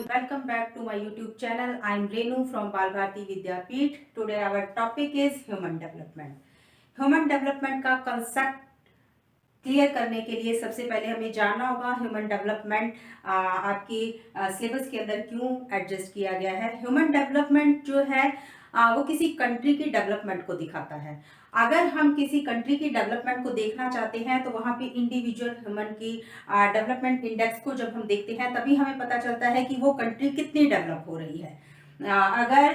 welcome back to my YouTube channel. I am Renu from Balbharti Vidyapeeth. Today our topic is human development. Human development का concept clear करने के लिए सबसे पहले हमें जानना होगा ह्यूमन डेवलपमेंट आपकी सिलेबस के अंदर क्यों एडजस्ट किया गया है। ह्यूमन डेवलपमेंट जो है वो किसी कंट्री की डेवलपमेंट को दिखाता है। अगर हम किसी कंट्री की डेवलपमेंट को देखना चाहते हैं तो वहाँ पे इंडिविजुअल ह्यूमन की डेवलपमेंट इंडेक्स को जब हम देखते हैं तभी हमें पता चलता है कि वो कंट्री कितनी डेवलप हो रही है। अगर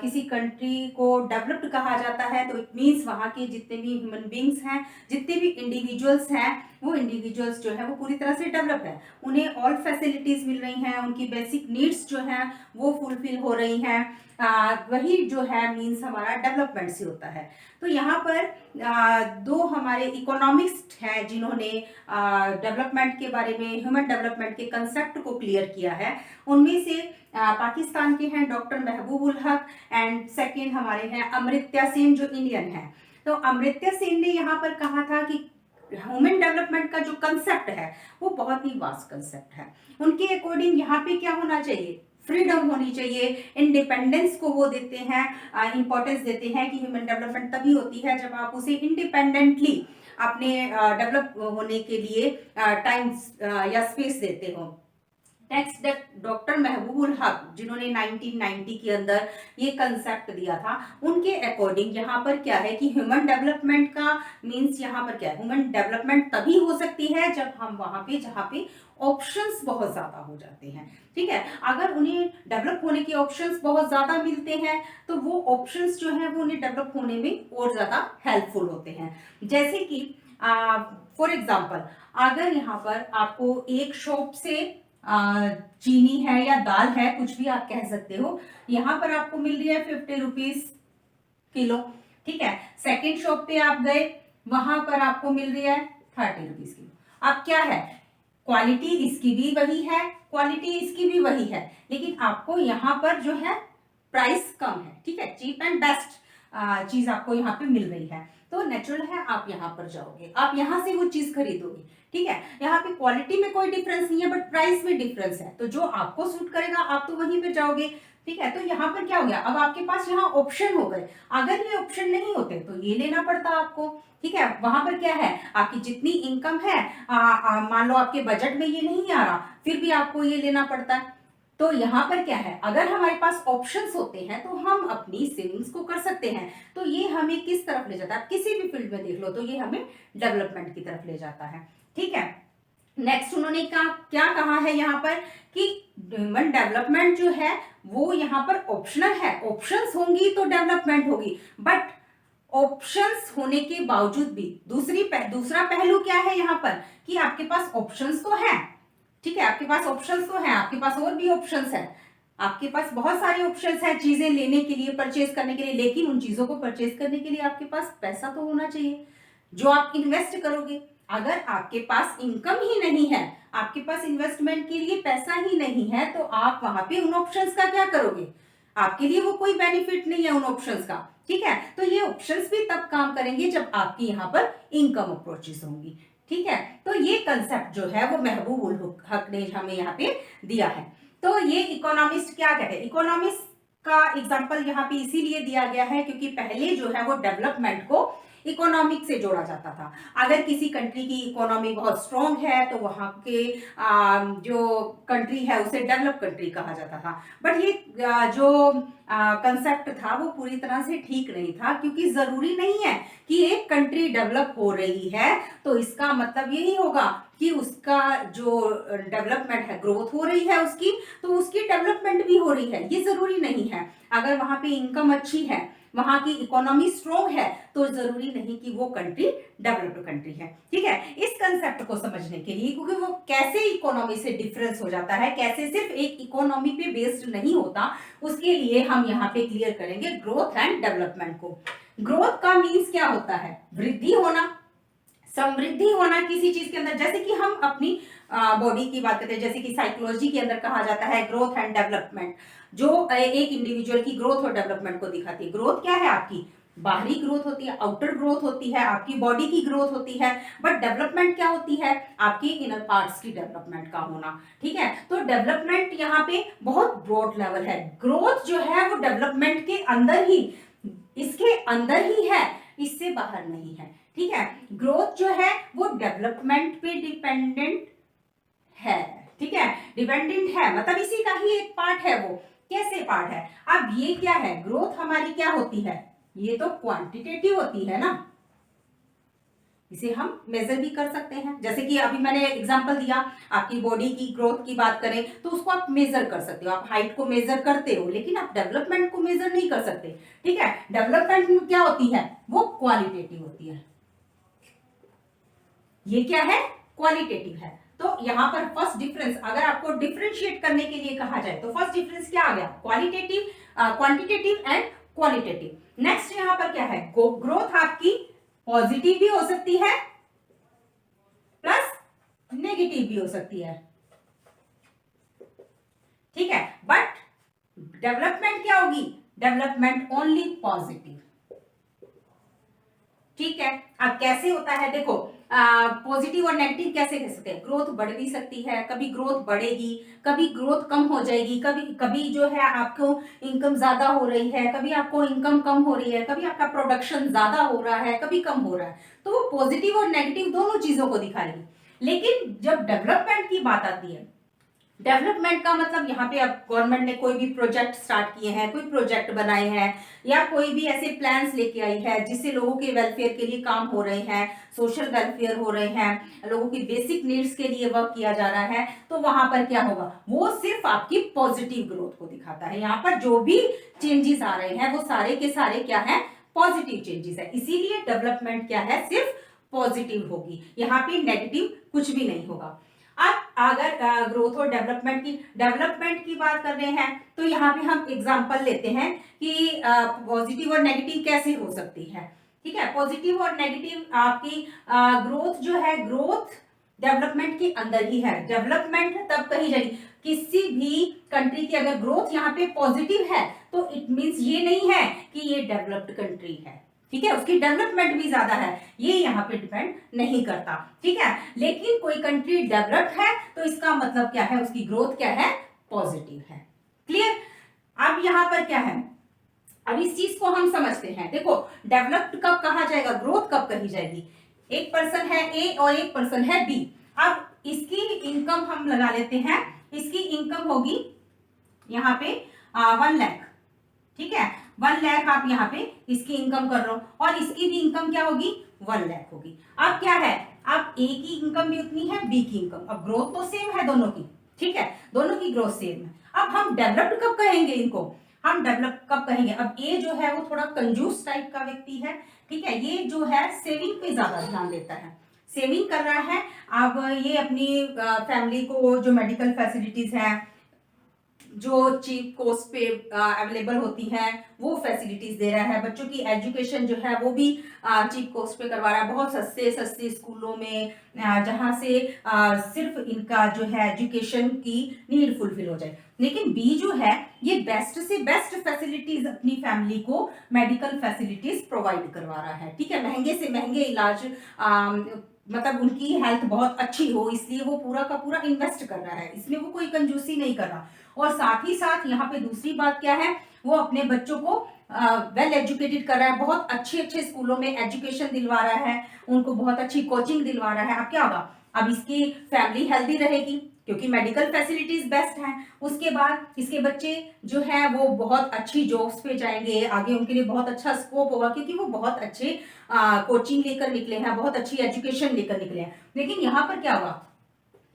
किसी कंट्री को डेवलप्ड कहा जाता है तो इट मीन्स वहाँ के जितने भी ह्यूमन बींग्स हैं, जितने भी इंडिविजुअल्स हैं, वो इंडिविजुअल्स जो है वो पूरी तरह से डेवलप है। उन्हें ऑल फैसिलिटीज मिल रही हैं, उनकी बेसिक नीड्स जो हैं वो फुलफिल हो रही हैं। वही जो है मीन्स हमारा डेवलपमेंट से होता है। तो यहाँ पर दो हमारे इकोनॉमिस्ट हैं जिन्होंने डेवलपमेंट के बारे में, ह्यूमन डेवलपमेंट के कंसेप्ट को क्लियर किया है। उनमें से पाकिस्तान के हैं डॉक्टर महबूबुल हक एंड सेकंड हमारे हैं अमर्त्य सेन जो इंडियन है। तो अमर्त्य सेन ने यहाँ पर कहा था कि ह्यूमन डेवलपमेंट का जो कंसेप्ट है वो बहुत ही वास्ट कंसेप्ट है। उनके अकॉर्डिंग यहाँ पे क्या होना चाहिए, फ्रीडम होनी चाहिए, इंडिपेंडेंस को वो देते हैं, इंपॉर्टेंस देते हैं कि ह्यूमन डेवलपमेंट तभी होती है जब आप उसे इंडिपेंडेंटली अपने डेवलप होने के लिए टाइम या स्पेस देते हो। नेक्स्ट डॉक्टर महबूबुल हक जिन्होंने 1990 के अंदर ये कंसेप्ट दिया था, उनके अकॉर्डिंग यहाँ पर क्या है कि ह्यूमन डेवलपमेंट का मींस यहाँ पर क्या है, ह्यूमन डेवलपमेंट तभी हो सकती है जब हम वहां पे जहाँ पे ऑप्शंस बहुत ज्यादा हो जाते हैं। ठीक है, अगर उन्हें डेवलप होने के ऑप्शंस बहुत ज्यादा मिलते हैं तो वो ऑप्शंस जो है वो उन्हें डेवलप होने में और ज्यादा हेल्पफुल होते हैं। जैसे कि फॉर एग्जाम्पल अगर यहाँ पर आपको एक शॉप से चीनी है या दाल है, कुछ भी आप कह सकते हो, यहाँ पर आपको मिल रही है 50 रुपीज किलो। ठीक है, सेकेंड शॉप पे आप गए, वहां पर आपको मिल रही है 30 रुपीज किलो। अब क्या है, क्वालिटी इसकी भी वही है, क्वालिटी इसकी भी वही है, लेकिन आपको यहाँ पर जो है प्राइस कम है। ठीक है, चीप एंड बेस्ट चीज आपको यहाँ पे मिल रही है, तो नेचुरल है आप यहाँ पर जाओगे, आप यहाँ से वो चीज खरीदोगे। ठीक है, यहाँ पे क्वालिटी में कोई डिफरेंस नहीं है बट प्राइस में डिफरेंस है, तो जो आपको सूट करेगा आप तो वहीं पे जाओगे। ठीक है, तो यहाँ पर क्या हो गया, अब आपके पास यहाँ ऑप्शन हो गए। अगर ये ऑप्शन नहीं होते तो ये लेना पड़ता आपको। ठीक है, वहां पर क्या है, आपकी जितनी इनकम है, मान लो आपके बजट में ये नहीं आ रहा, फिर भी आपको ये लेना पड़ता है। तो यहाँ पर क्या है, अगर हमारे पास ऑप्शंस होते हैं तो हम अपनी सेविंग्स को कर सकते हैं। तो ये हमें किस तरफ ले जाता है, किसी भी फील्ड में देख लो तो ये हमें डेवलपमेंट की तरफ ले जाता है। ठीक है, नेक्स्ट उन्होंने क्या कहा है यहाँ पर कि ह्यूमन डेवलपमेंट जो है वो यहाँ पर ऑप्शनल है। ऑप्शंस होंगी तो डेवलपमेंट होगी, बट ऑप्शंस होने के बावजूद भी दूसरा पहलू क्या है यहाँ पर कि आपके पास ऑप्शंस तो है। ठीक है, आपके पास ऑप्शंस तो है, आपके पास और भी ऑप्शंस है, आपके पास बहुत सारे ऑप्शंस है चीजें लेने के लिए, परचेज करने के लिए, लेकिन उन चीजों को परचेज करने के लिए आपके पास पैसा तो होना चाहिए जो आप इन्वेस्ट करोगे। अगर आपके पास इनकम ही नहीं है, आपके पास इन्वेस्टमेंट के लिए पैसा ही नहीं है, तो आप वहां पे उन ऑप्शंस का क्या करोगे, आपके लिए वो कोई बेनिफिट नहीं है उन ऑप्शंस का। ठीक है, तो ये ऑप्शंस भी तब काम करेंगे जब आपकी यहाँ पर इनकम अप्रोचेस होंगी। ठीक है, तो ये कंसेप्ट जो है वो महबूबुल हक ने हमें यहाँ पे दिया है। तो ये इकोनॉमिस्ट क्या कहते हैं, इकोनॉमिस्ट का एग्जाम्पल यहाँ पे इसीलिए दिया गया है क्योंकि पहले जो है वो डेवलपमेंट को इकोनॉमिक से जोड़ा जाता था। अगर किसी कंट्री की इकोनॉमी बहुत स्ट्रांग है तो वहां के जो कंट्री है उसे डेवलप कंट्री कहा जाता था। बट ये जो कंसेप्ट था वो पूरी तरह से ठीक नहीं था, क्योंकि जरूरी नहीं है कि एक कंट्री डेवलप हो रही है तो इसका मतलब यही होगा कि उसका जो डेवलपमेंट है, ग्रोथ हो रही है उसकी, तो उसकी डेवलपमेंट भी हो रही है, ये जरूरी नहीं है। अगर वहां पे इनकम अच्छी है, वहां की इकोनॉमी स्ट्रॉन्ग है, तो जरूरी नहीं कि वो कंट्री डेवलप्ड कंट्री है। ठीक है, इस कंसेप्ट को समझने के लिए, क्योंकि वो कैसे इकोनॉमी से डिफरेंस हो जाता है, कैसे सिर्फ एक इकोनॉमी पे बेस्ड नहीं होता, उसके लिए हम यहाँ पे क्लियर करेंगे ग्रोथ एंड डेवलपमेंट को। ग्रोथ का मीन्स क्या होता है, वृद्धि होना, समृद्धि होना किसी चीज के अंदर। जैसे कि हम अपनी बॉडी की बात करते हैं, जैसे कि साइकोलॉजी के अंदर कहा जाता है ग्रोथ एंड डेवलपमेंट, जो एक इंडिविजुअल की ग्रोथ और डेवलपमेंट को दिखाती है। ग्रोथ क्या है आपकी, बाहरी ग्रोथ होती है, आउटर ग्रोथ होती है, आपकी बॉडी की ग्रोथ होती है, बट डेवलपमेंट क्या होती है, आपकी इनर पार्ट्स की डेवलपमेंट का होना। ठीक है, तो डेवलपमेंट यहाँ पे बहुत ब्रॉड लेवल है। ग्रोथ जो है वो डेवलपमेंट के अंदर ही, इसके अंदर ही है, इससे बाहर नहीं है। ठीक है, ग्रोथ जो है वो डेवलपमेंट पे डिपेंडेंट है। ठीक है, डिपेंडेंट है, मतलब इसी का ही एक पार्ट है वो। कैसे पार्ट है? अब ये क्या है, ग्रोथ हमारी क्या होती है, ये तो क्वांटिटेटिव होती है ना, इसे हम मेजर भी कर सकते हैं। जैसे कि अभी मैंने एग्जांपल दिया, आपकी बॉडी की ग्रोथ की बात करें तो उसको आप मेजर कर सकते हो, आप हाइट को मेजर करते हो, लेकिन आप डेवलपमेंट को मेजर नहीं कर सकते। ठीक है, डेवलपमेंट क्या होती है, वो क्वालिटेटिव होती है। ये क्या है, क्वालिटेटिव है। तो यहां पर फर्स्ट डिफरेंस, अगर आपको डिफरेंशिएट करने के लिए कहा जाए तो फर्स्ट डिफरेंस क्या आ गया, qualitative, quantitative and qualitative. Next यहां पर क्या है, ग्रोथ आपकी पॉजिटिव भी हो सकती है प्लस नेगेटिव भी हो सकती है। ठीक है, बट डेवलपमेंट क्या होगी, डेवलपमेंट ओनली पॉजिटिव। ठीक है, अब कैसे होता है देखो, पॉजिटिव और नेगेटिव कैसे कह सकते हैं, ग्रोथ बढ़ भी सकती है, कभी ग्रोथ बढ़ेगी, कभी ग्रोथ कम हो जाएगी, कभी कभी जो है आपको इनकम ज्यादा हो रही है, कभी आपको इनकम कम हो रही है, कभी आपका प्रोडक्शन ज्यादा हो रहा है, कभी कम हो रहा है। तो वो पॉजिटिव और नेगेटिव दोनों चीजों को दिखाएगी। लेकिन जब डेवलपमेंट की बात आती है, डेवलपमेंट का मतलब यहाँ पे अब गवर्नमेंट ने कोई भी प्रोजेक्ट स्टार्ट किए हैं, कोई प्रोजेक्ट बनाए हैं, या कोई भी ऐसे प्लान्स लेके आई है जिससे लोगों के वेलफेयर के लिए काम हो रहे हैं, सोशल वेलफेयर हो रहे हैं, लोगों की बेसिक नीड्स के लिए वर्क किया जा रहा है, तो वहां पर क्या होगा, वो सिर्फ आपकी पॉजिटिव ग्रोथ को दिखाता है। यहाँ पर जो भी चेंजेस आ रहे हैं वो सारे के सारे क्या है, पॉजिटिव चेंजेस है। इसीलिए डेवलपमेंट क्या है, सिर्फ पॉजिटिव होगी, यहाँ पे नेगेटिव कुछ भी नहीं होगा। अब अगर ग्रोथ और डेवलपमेंट की बात कर रहे हैं तो यहाँ पे हम एग्जांपल लेते हैं कि पॉजिटिव और नेगेटिव कैसे हो सकती है। ठीक है, पॉजिटिव और नेगेटिव आपकी ग्रोथ जो है, ग्रोथ डेवलपमेंट के अंदर ही है। डेवलपमेंट तब कही जाएगी, किसी भी कंट्री की अगर ग्रोथ यहाँ पे पॉजिटिव है तो इट मींस ये नहीं है कि ये डेवलप्ड कंट्री है। ठीक है, उसकी डेवलपमेंट भी ज्यादा है, ये यहाँ पे डिपेंड नहीं करता। ठीक है, लेकिन कोई कंट्री डेवलप्ड है तो इसका मतलब क्या है, उसकी ग्रोथ क्या है, पॉजिटिव है। क्लियर? अब यहाँ पर क्या है, अब इस चीज को हम समझते हैं। देखो, डेवलप्ड कब कहा जाएगा, ग्रोथ कब कही जाएगी, एक पर्सन है ए और एक पर्सन है बी। अब इसकी इनकम हम लगा लेते हैं, इसकी इनकम होगी यहाँ पे 1 लाख। ठीक है, 1 लाख आप यहाँ पे इसकी इनकम कर लो, और इसकी भी इनकम क्या होगी, 1 लाख होगी। अब क्या है, अब ए की इनकम भी उतनी है, बी की इनकम, अब ग्रोथ तो सेम है दोनों की। ठीक है, दोनों की ग्रोथ सेम है। अब हम डेवलप्ड कब कहेंगे इनको, हम डेवलप कब कहेंगे, अब ए जो है वो थोड़ा कंजूस टाइप का व्यक्ति है। ठीक है, ये जो है सेविंग पे ज्यादा ध्यान देता है, सेविंग कर रहा है। अब ये अपनी फैमिली को जो मेडिकल फैसिलिटीज है, जो चीप कॉस्ट पे अवेलेबल होती हैं, वो फैसिलिटीज दे रहा है। बच्चों की एजुकेशन जो है वो भी चीप कॉस्ट पे करवा रहा है, बहुत सस्ते सस्ते स्कूलों में, जहां से सिर्फ इनका जो है एजुकेशन की नीड फुलफिल हो जाए। लेकिन बी जो है ये बेस्ट से बेस्ट फैसिलिटीज अपनी फैमिली को, मेडिकल फैसिलिटीज प्रोवाइड करवा रहा है। ठीक है, महंगे से महंगे इलाज, मतलब उनकी हेल्थ बहुत अच्छी हो, इसलिए वो पूरा का पूरा इन्वेस्ट कर रहा है, इसमें वो कोई कंजूसी नहीं कर रहा। और साथ ही साथ यहाँ पे दूसरी बात क्या है, वो अपने बच्चों को वेल एजुकेटेड कर रहा है, बहुत अच्छे अच्छे स्कूलों में एजुकेशन दिलवा रहा है, उनको बहुत अच्छी कोचिंग दिलवा रहा है। अब क्या होगा, अब इसकी फैमिली हेल्दी रहेगी क्योंकि मेडिकल फैसिलिटीज बेस्ट हैं। उसके बाद इसके बच्चे जो है वो बहुत अच्छी जॉब्स पे जाएंगे, आगे उनके लिए बहुत अच्छा स्कोप होगा क्योंकि वो बहुत अच्छे कोचिंग लेकर निकले हैं, बहुत अच्छी एजुकेशन लेकर निकले हैं। लेकिन यहाँ पर क्या होगा,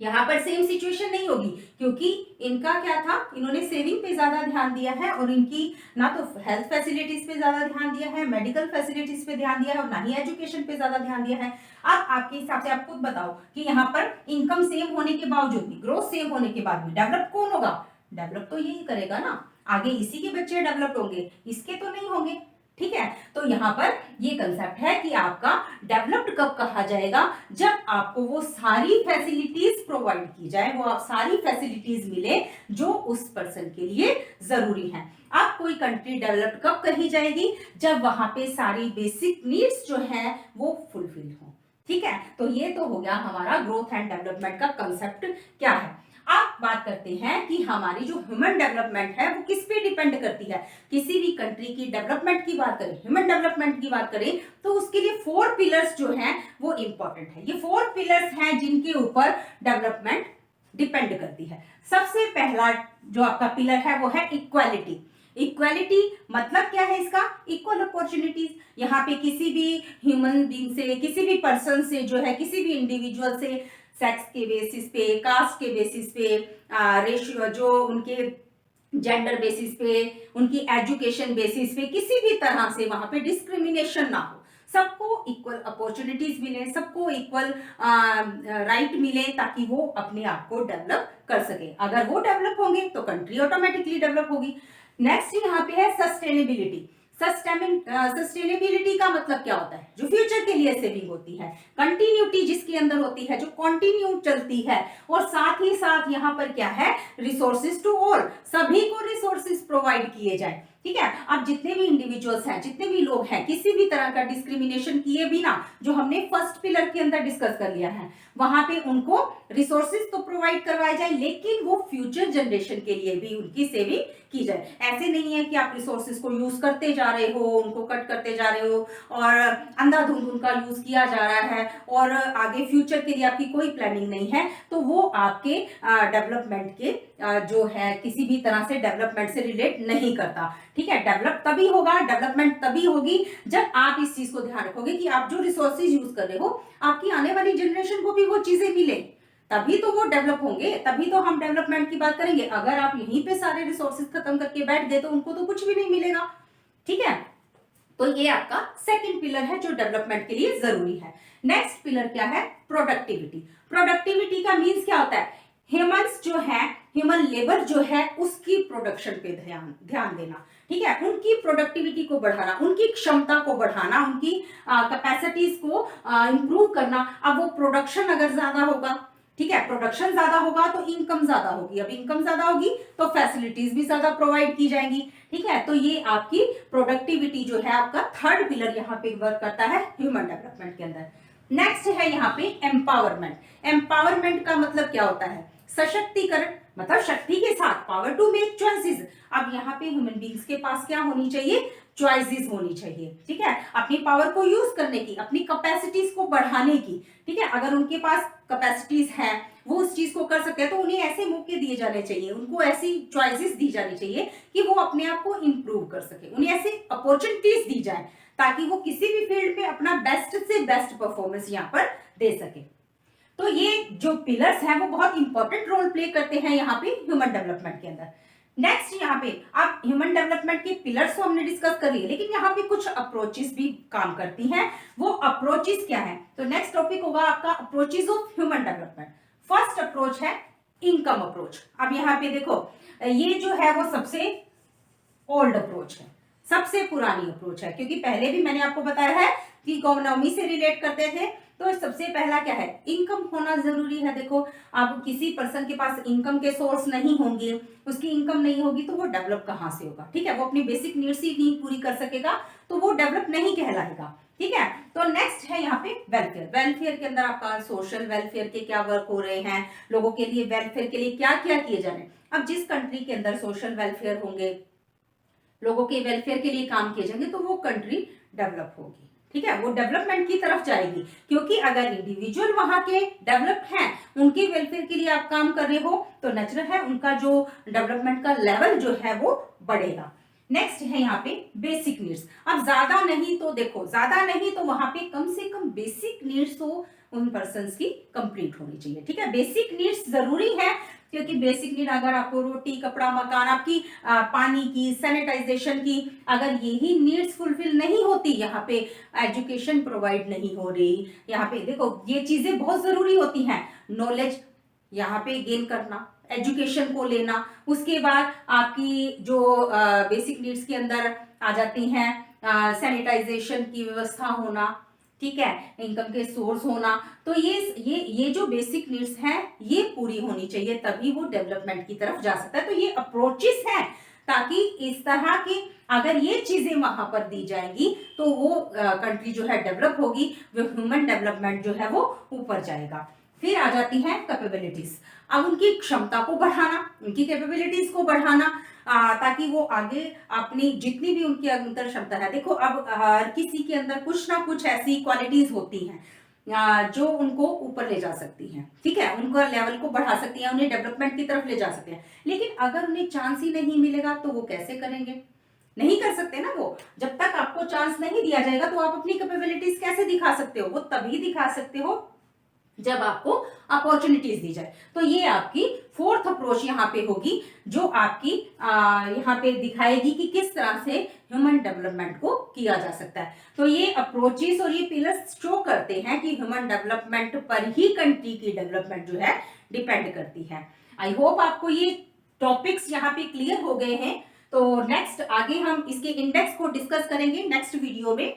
यहाँ पर सेम सिचुएशन नहीं होगी, क्योंकि इनका क्या था, इन्होंने सेविंग पे ज्यादा ध्यान दिया है, और इनकी ना तो हेल्थ फैसिलिटीज पे ज्यादा ध्यान दिया है, मेडिकल फैसिलिटीज पे ध्यान दिया है, और ना ही एजुकेशन पे ज्यादा ध्यान दिया है। अब आपके हिसाब से आप खुद बताओ कि यहाँ पर इनकम सेम होने के बावजूद भी, ग्रोथ सेम होने के बाद भी डेवलप कौन होगा, डेवलप तो यही करेगा ना, आगे इसी के बच्चे डेवलप होंगे, इसके तो नहीं होंगे। ठीक है, तो यहाँ पर ये कंसेप्ट है कि आपका डेवलप्ड कब कहा जाएगा? जब आपको वो सारी फैसिलिटीज प्रोवाइड की जाए, वो आप सारी फैसिलिटीज मिले जो उस पर्सन के लिए जरूरी है। अब कोई कंट्री डेवलप्ड कब कही जाएगी? जब वहां पे सारी बेसिक नीड्स जो है वो फुलफिल हो। ठीक है, तो ये तो हो गया हमारा ग्रोथ एंड डेवलपमेंट का कंसेप्ट क्या है। अब बात करते हैं कि हमारी जो ह्यूमन डेवलपमेंट है वो किस पे डिपेंड करती है। किसी भी कंट्री की डेवलपमेंट की बात करें, ह्यूमन डेवलपमेंट की बात करें, तो उसके लिए 4 पिलर्स जो हैं वो इंपॉर्टेंट है। ये 4 पिलर्स हैं जिनके ऊपर डेवलपमेंट डिपेंड करती है। सबसे पहला जो आपका पिलर है वो है इक्वालिटी। इक्वालिटी मतलब क्या है इसका? Equal opportunities. यहाँ पे किसी भी ह्यूमन बीइंग से, किसी भी पर्सन से जो है, किसी भी इंडिविजुअल से सेक्स के बेसिस पे, कास्ट के बेसिस पे, रेशियो जो उनके जेंडर बेसिस पे, उनकी एजुकेशन बेसिस पे, किसी भी तरह से वहां पे डिस्क्रिमिनेशन ना हो, सबको इक्वल अपॉर्चुनिटीज मिले, सबको इक्वल राइट मिले, ताकि वो अपने आप को डेवलप कर सके। अगर वो डेवलप होंगे तो कंट्री ऑटोमेटिकली डेवलप होगी। नेक्स्ट यहाँ पे है सस्टेनेबिलिटी। सस्टेनेबिलिटी का मतलब क्या होता है? जो फ्यूचर के लिए सेविंग होती है, कंटिन्यूटी जिसके अंदर होती है, जो कंटिन्यू चलती है, और साथ ही साथ यहाँ पर क्या है? रिसोर्सेज टू ऑल, सभी को रिसोर्सेज प्रोवाइड किए जाए। ठीक है, अब जितने भी इंडिविजुअल्स हैं, जितने भी लोग हैं, किसी भी तरह का डिस्क्रिमिनेशन किए बिना, जो हमने फर्स्ट पिलर के अंदर डिस्कस कर लिया है, वहां पे उनको रिसोर्सेज तो प्रोवाइड करवाए जाए, लेकिन वो फ्यूचर जनरेशन के लिए भी उनकी सेविंग की जाए। ऐसे नहीं है कि आप रिसोर्सेज को यूज करते जा रहे हो, उनको कट करते जा रहे हो और अंधाधुंध उनका यूज किया जा रहा है, और आगे फ्यूचर के लिए आपकी कोई प्लानिंग नहीं है, तो वो आपके डेवलपमेंट के जो है किसी भी तरह से डेवलपमेंट से रिलेट नहीं करता। ठीक है, डेवलप तभी होगा, डेवलपमेंट तभी होगी जब आप इस चीज को ध्यान रखोगे कि आप जो रिसोर्सेज यूज कर रहे हो, आपकी आने वाली जनरेशन को भी वो चीजें मिले, तभी तो वो डेवलप होंगे, तभी तो हम डेवलपमेंट की बात करेंगे। अगर आप यहीं पे सारे रिसोर्सेज खत्म करके बैठ गए तो उनको तो कुछ भी नहीं मिलेगा। ठीक है, तो ये आपका सेकंड पिलर है जो डेवलपमेंट के लिए जरूरी है। नेक्स्ट पिलर क्या है? प्रोडक्टिविटी। प्रोडक्टिविटी का मीन्स क्या होता है? ह्यूमंस जो है, ह्यूमन लेबर जो है, उसकी प्रोडक्शन पे ध्यान देना। ठीक है, उनकी प्रोडक्टिविटी को बढ़ाना, उनकी क्षमता को बढ़ाना, उनकी कैपेसिटीज को इंप्रूव करना। अब वो प्रोडक्शन अगर ज्यादा होगा, ठीक है, प्रोडक्शन ज्यादा होगा तो इनकम ज्यादा होगी, अब इनकम ज्यादा होगी तो फैसिलिटीज भी ज्यादा प्रोवाइड की जाएंगी। ठीक है, तो ये आपकी प्रोडक्टिविटी जो है आपका थर्ड पिलर यहाँ पे वर्क करता है ह्यूमन डेवलपमेंट के अंदर। नेक्स्ट है यहाँ पे एम्पावरमेंट। एम्पावरमेंट का मतलब क्या होता है? सशक्तिकरण, मतलब शक्ति के साथ, पावर टू मेक चॉइसेस। अब यहाँ पे ह्यूमन बींग्स के पास क्या होनी चाहिए? चॉइसेस होनी चाहिए। ठीक है, अपनी पावर को यूज करने की, अपनी कैपेसिटीज को बढ़ाने की। ठीक है, अगर उनके पास कैपेसिटीज है, वो उस चीज को कर सकते हैं, तो उन्हें ऐसे मौके दिए जाने चाहिए, उनको ऐसी चॉइसेस दी जानी चाहिए कि वो अपने आप को इंप्रूव कर सके, उन्हें ऐसी अपॉर्चुनिटीज दी जाए ताकि वो किसी भी फील्ड में अपना बेस्ट से बेस्ट परफॉर्मेंस यहाँ पर दे सके। तो ये जो पिलर्स हैं वो बहुत इंपॉर्टेंट रोल प्ले करते हैं यहाँ पे ह्यूमन डेवलपमेंट के अंदर। नेक्स्ट यहाँ पे आप ह्यूमन डेवलपमेंट के पिलर्स को हमने डिस्कस कर लिए, लेकिन यहाँ पे कुछ अप्रोचेस भी काम करती हैं। वो अप्रोचेस क्या है? तो नेक्स्ट टॉपिक होगा आपका approaches of human development. First approach है इनकम अप्रोच। अब यहाँ पे देखो, ये जो है वो सबसे ओल्ड अप्रोच है, सबसे पुरानी अप्रोच है, क्योंकि पहले भी मैंने आपको बताया है कि इकोनॉमी से रिलेट करते थे। तो सबसे पहला क्या है? इनकम होना जरूरी है। देखो, अब किसी पर्सन के पास इनकम के सोर्स नहीं होंगे, उसकी इनकम नहीं होगी तो वो डेवलप कहाँ से होगा? ठीक है, वो अपनी बेसिक नीड्स ही नहीं पूरी कर सकेगा तो वो डेवलप नहीं कहलाएगा। ठीक है, तो नेक्स्ट है यहाँ पे वेलफेयर। वेलफेयर के अंदर आपका सोशल वेलफेयर के क्या वर्क हो रहे हैं, लोगों के लिए वेलफेयर के लिए क्या क्या किए जा रहे हैं। अब जिस कंट्री के अंदर सोशल वेलफेयर होंगे, लोगों के वेलफेयर के लिए काम किए जाएंगे, तो वो कंट्री डेवलप होगी। ठीक है, वो डेवलपमेंट की तरफ जाएगी, क्योंकि अगर इंडिविजुअल वहां के डेवलप हैं, उनके वेलफेयर के लिए आप काम कर रहे हो, तो नेचुरल है उनका जो डेवलपमेंट का लेवल जो है वो बढ़ेगा। नेक्स्ट है यहाँ पे बेसिक नीड्स। अब ज्यादा नहीं तो देखो, ज्यादा नहीं तो वहां पे कम से कम बेसिक नीड्स तो उन पर्संस की कंप्लीट होनी चाहिए। ठीक है, बेसिक नीड्स जरूरी है, क्योंकि बेसिक नीड अगर आपको रोटी, कपड़ा, मकान, आपकी पानी की, सैनिटाइजेशन की, अगर यही नीड्स फुलफिल नहीं होती, यहाँ पे एजुकेशन प्रोवाइड नहीं हो रही, यहाँ पे देखो ये चीजें बहुत जरूरी होती हैं। नॉलेज यहाँ पे गेन करना, एजुकेशन को लेना, उसके बाद आपकी जो बेसिक नीड्स के अंदर आ जाती हैं सैनिटाइजेशन की व्यवस्था होना, ठीक है, इनकम के सोर्स होना, तो ये जो बेसिक नीड्स हैं ये पूरी होनी चाहिए, तभी वो डेवलपमेंट की तरफ जा सकता है। तो ये अप्रोचेस हैं, ताकि इस तरह की अगर ये चीजें वहां पर दी जाएंगी तो वो कंट्री जो है डेवलप होगी, वो ह्यूमन डेवलपमेंट जो है वो ऊपर जाएगा। फिर आ जाती है कैपेबिलिटीज। अब उनकी क्षमता को बढ़ाना, उनकी कैपेबिलिटीज को बढ़ाना, ताकि वो आगे अपनी जितनी भी उनकी अंतर क्षमता है, देखो अब हर किसी के अंदर कुछ ना कुछ ऐसी क्वालिटीज होती हैं जो उनको ऊपर ले जा सकती हैं, ठीक है, उनका लेवल को बढ़ा सकती हैं, उन्हें डेवलपमेंट की तरफ ले जा सकते हैं। लेकिन अगर उन्हें चांस ही नहीं मिलेगा तो वो कैसे करेंगे? नहीं कर सकते ना वो। जब तक आपको चांस नहीं दिया जाएगा तो आप अपनी कैपेबिलिटीज कैसे दिखा सकते हो? वो तभी दिखा सकते हो जब आपको अपॉर्चुनिटीज दी जाए। तो ये आपकी फोर्थ अप्रोच यहाँ पे होगी, जो आपकी यहाँ पे दिखाएगी कि किस तरह से ह्यूमन डेवलपमेंट को किया जा सकता है। तो ये अप्रोचेस और ये पिलर्स शो करते हैं कि ह्यूमन डेवलपमेंट पर ही कंट्री की डेवलपमेंट जो है डिपेंड करती है। आई होप आपको ये टॉपिक्स यहाँ पे क्लियर हो गए हैं। तो नेक्स्ट आगे हम इसके इंडेक्स को डिस्कस करेंगे नेक्स्ट वीडियो में।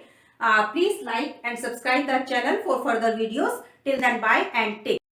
Please like and subscribe the channel for further videos. Till then, bye and take care.